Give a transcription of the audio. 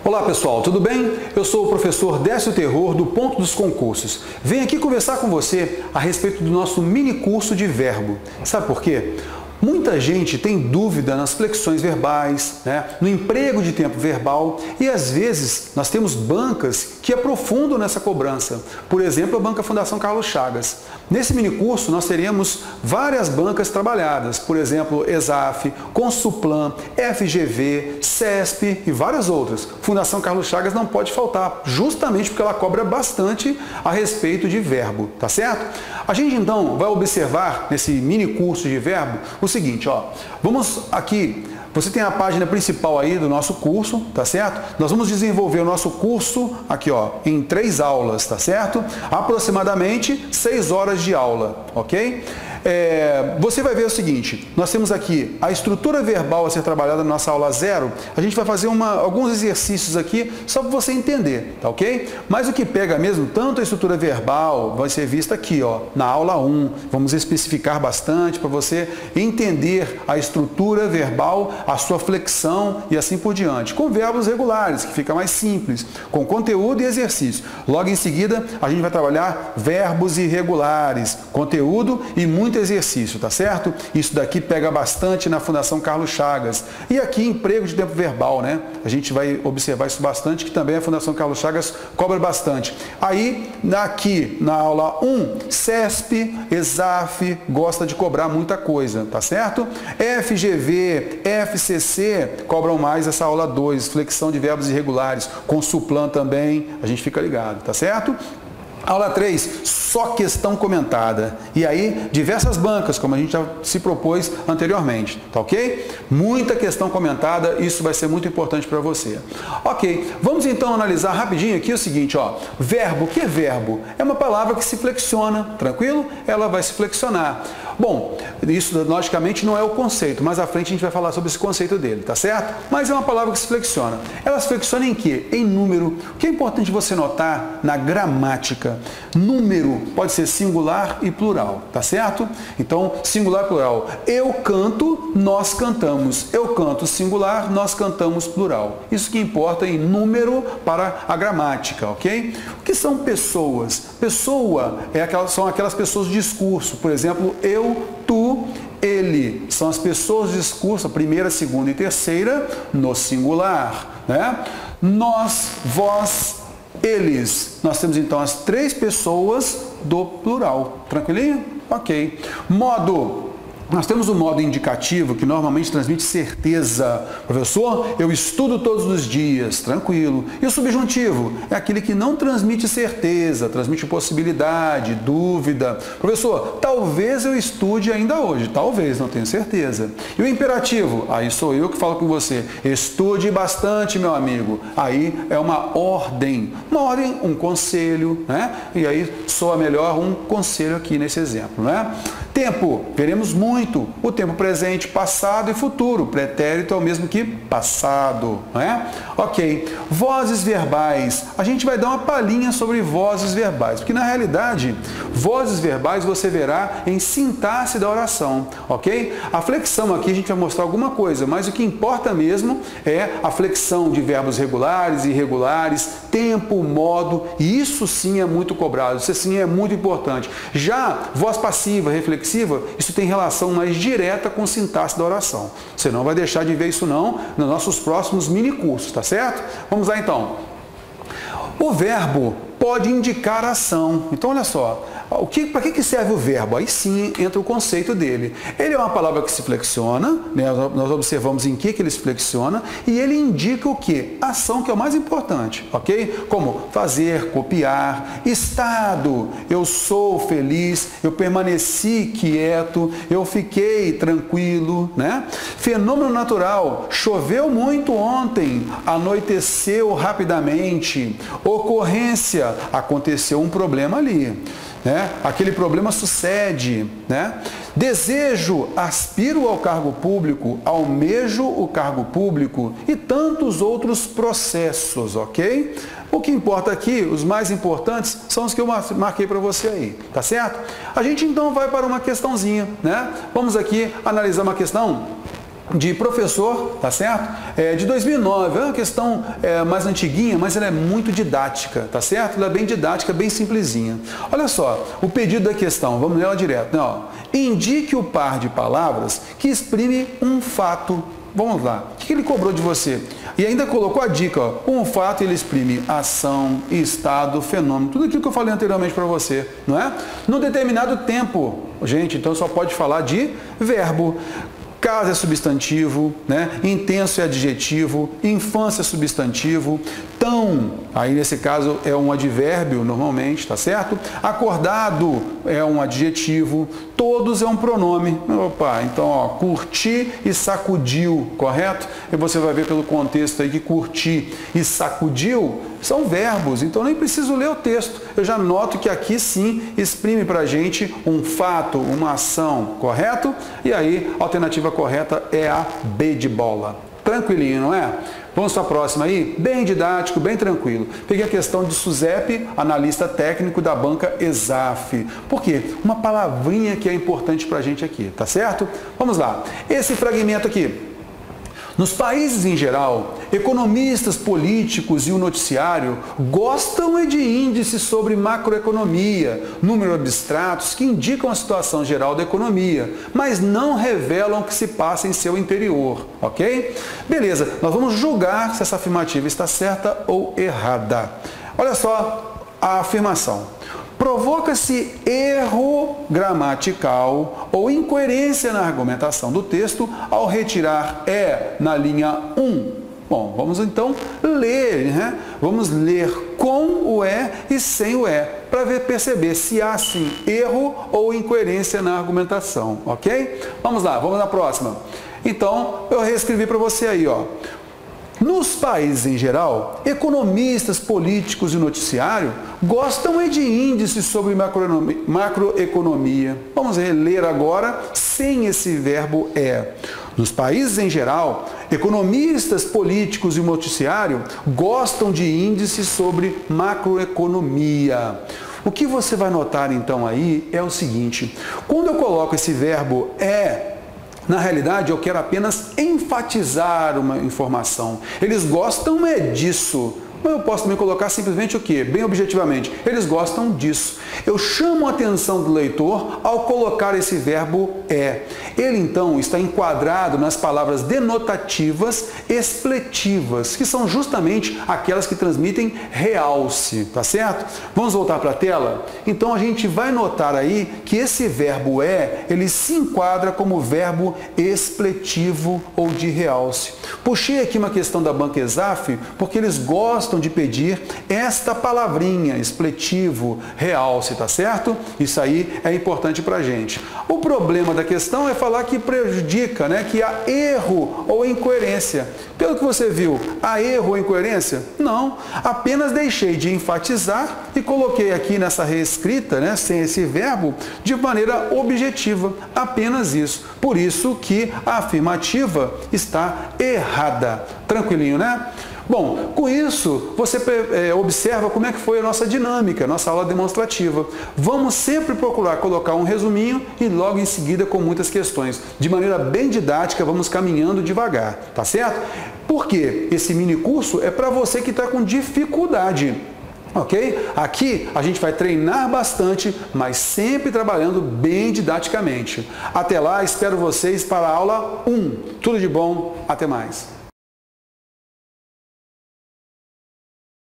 Olá pessoal, tudo bem? Eu sou o professor Décio Terror do Ponto dos Concursos. Venho aqui conversar com você a respeito do nosso mini curso de verbo. Sabe por quê? Muita gente tem dúvida nas flexões verbais, no emprego de tempo verbal e às vezes nós temos bancas que aprofundam nessa cobrança. Por exemplo, a banca Fundação Carlos Chagas. Nesse minicurso nós teremos várias bancas trabalhadas, por exemplo, ESAF, Consuplan, FGV, CESP e várias outras. Fundação Carlos Chagas não pode faltar, justamente porque ela cobra bastante a respeito de verbo, tá certo? A gente então vai observar nesse mini curso de verbo o seguinte, vamos aqui, você tem a página principal aí do nosso curso, tá certo? Nós vamos desenvolver o nosso curso aqui, em 3 aulas, tá certo? Aproximadamente 6 horas de aula, ok? Você vai ver o seguinte, nós temos aqui a estrutura verbal a ser trabalhada na nossa aula 0, a gente vai fazer alguns exercícios aqui só para você entender, tá ok? Mas o que pega mesmo, tanto a estrutura verbal vai ser vista aqui, na aula 1, vamos especificar bastante para você entender a estrutura verbal, a sua flexão e assim por diante, com verbos regulares, que fica mais simples, com conteúdo e exercício. Logo em seguida, a gente vai trabalhar verbos irregulares, conteúdo e muito exercício, tá certo? Isso daqui pega bastante na Fundação Carlos Chagas. E aqui, emprego de tempo verbal, A gente vai observar isso bastante, que também a Fundação Carlos Chagas cobra bastante. Aí, aqui na aula 1, CESP, ESAF, gosta de cobrar muita coisa, tá certo? FGV, FCC cobram mais essa aula 2, flexão de verbos irregulares. Consuplan também, a gente fica ligado, tá certo? Aula 3, só questão comentada. E aí, diversas bancas, como a gente já se propôs anteriormente, tá ok? Muita questão comentada, isso vai ser muito importante para você. Ok, vamos então analisar rapidinho aqui o seguinte, verbo, o que é verbo? É uma palavra que se flexiona, tranquilo? Ela vai se flexionar. Bom, isso logicamente não é o conceito, mas à frente a gente vai falar sobre esse conceito dele, tá certo? Mas é uma palavra que se flexiona. Ela se flexiona em quê? Em número. O que é importante você notar na gramática? Número pode ser singular e plural, tá certo? Então, singular e plural. Eu canto, nós cantamos. Eu canto singular, nós cantamos plural. Isso que importa em número para a gramática, ok? O que são pessoas? Pessoa são aquelas pessoas de discurso. Por exemplo, eu, tu, ele. São as pessoas de discurso, a primeira, segunda e terceira, no singular, Nós, vós, eles. Nós temos então as 3 pessoas do plural. Tranquilinho? Ok. Modo. Nós temos o modo indicativo, que normalmente transmite certeza. Professor, eu estudo todos os dias, tranquilo. E o subjuntivo? É aquele que não transmite certeza, transmite possibilidade, dúvida. Professor, talvez eu estude ainda hoje. Talvez, não tenho certeza. E o imperativo? Aí sou eu que falo com você. Estude bastante, meu amigo. Aí é uma ordem. Uma ordem, um conselho, E aí soa melhor um conselho aqui nesse exemplo, Tempo, veremos muito. O tempo presente, passado e futuro. Pretérito é o mesmo que passado, Ok. Vozes verbais. A gente vai dar uma palhinha sobre vozes verbais, porque na realidade, vozes verbais você verá em sintaxe da oração, ok? A flexão aqui a gente vai mostrar alguma coisa, mas o que importa mesmo é a flexão de verbos regulares e irregulares, tempo, modo, e isso sim é muito cobrado, isso sim é muito importante. Já voz passiva, reflexiva, isso tem relação mais direta com sintaxe da oração. Você não vai deixar de ver isso não nos nossos próximos mini cursos, tá certo? Vamos lá então. O verbo pode indicar ação. Então olha só, para que serve o verbo? Aí sim entra o conceito dele. Ele é uma palavra que se flexiona, nós observamos em que ele se flexiona, e ele indica o quê? Ação, que é o mais importante, ok? Como fazer, copiar, estado, eu sou feliz, eu permaneci quieto, eu fiquei tranquilo, Fenômeno natural, choveu muito ontem, anoiteceu rapidamente, ocorrência, aconteceu um problema ali. Aquele problema sucede. Desejo, aspiro ao cargo público, almejo o cargo público e tantos outros processos, ok? O que importa aqui, os mais importantes, são os que eu marquei para você aí, tá certo? A gente então vai para uma questãozinha, né? Vamos aqui analisar uma questão de professor, tá certo? De 2009, é uma questão mais antiguinha, mas ela é muito didática, tá certo? Ela é bem didática, bem simplesinha. Olha só, o pedido da questão, vamos ler ela direto, né? Ó, indique o par de palavras que exprime um fato. Vamos lá, o que ele cobrou de você? E ainda colocou a dica, ó, um fato ele exprime ação, estado, fenômeno, tudo aquilo que eu falei anteriormente para você, não é? Num determinado tempo, gente, então só pode falar de verbo. Casa é substantivo, né? Intenso é adjetivo, infância é substantivo, tão, aí nesse caso é um advérbio normalmente, tá certo? Acordado é um adjetivo, todos é um pronome. Opa, então ó, curti e sacudiu, correto? E você vai ver pelo contexto aí que curti e sacudiu são verbos, então nem preciso ler o texto. Eu já noto que aqui sim exprime para a gente um fato, uma ação, correto? E aí a alternativa correta é a B de bola. Tranquilinho, não é? Vamos para a próxima aí? Bem didático, bem tranquilo. Peguei a questão de Suzep, analista técnico da banca Exaf. Por quê? Uma palavrinha que é importante para a gente aqui, tá certo? Vamos lá. Esse fragmento aqui. Nos países em geral, economistas, políticos e o noticiário gostam de índices sobre macroeconomia, números abstratos que indicam a situação geral da economia, mas não revelam o que se passa em seu interior, ok? Beleza, nós vamos julgar se essa afirmativa está certa ou errada. Olha só a afirmação. Provoca-se erro gramatical ou incoerência na argumentação do texto ao retirar na linha 1. Bom, vamos então ler, né? Vamos ler com o e sem o para perceber se há sim erro ou incoerência na argumentação, ok? Vamos lá, vamos na próxima. Então, eu reescrevi para você aí, ó. Nos países em geral, economistas, políticos e noticiário gostam de índices sobre macroeconomia. Vamos ler agora sem esse verbo Nos países em geral, economistas, políticos e noticiário gostam de índices sobre macroeconomia. O que você vai notar então aí é o seguinte, quando eu coloco esse verbo na realidade, eu quero apenas enfatizar uma informação. Eles gostam disso. Eu posso também colocar simplesmente o quê? Bem objetivamente, eles gostam disso. Eu chamo a atenção do leitor ao colocar esse verbo Ele, então, está enquadrado nas palavras denotativas expletivas, que são justamente aquelas que transmitem realce, tá certo? Vamos voltar para a tela? Então, a gente vai notar aí que esse verbo ele se enquadra como verbo expletivo ou de realce. Puxei aqui uma questão da banca Exaf, porque eles gostam de pedir esta palavrinha, expletivo, realce, tá certo? Isso aí é importante para a gente. O problema da questão é falar que prejudica, né? Que há erro ou incoerência. Pelo que você viu, há erro ou incoerência? Não, apenas deixei de enfatizar e coloquei aqui nessa reescrita, né? Sem esse verbo, de maneira objetiva, apenas isso. Por isso que a afirmativa está errada. Tranquilinho, né? Bom, com isso, você observa como é que foi a nossa dinâmica, nossa aula demonstrativa. Vamos sempre procurar colocar um resuminho e logo em seguida com muitas questões. De maneira bem didática, vamos caminhando devagar, tá certo? Porque esse mini curso é para você que está com dificuldade. Ok? Aqui a gente vai treinar bastante, mas sempre trabalhando bem didaticamente. Até lá, espero vocês para a aula 1. Tudo de bom, até mais.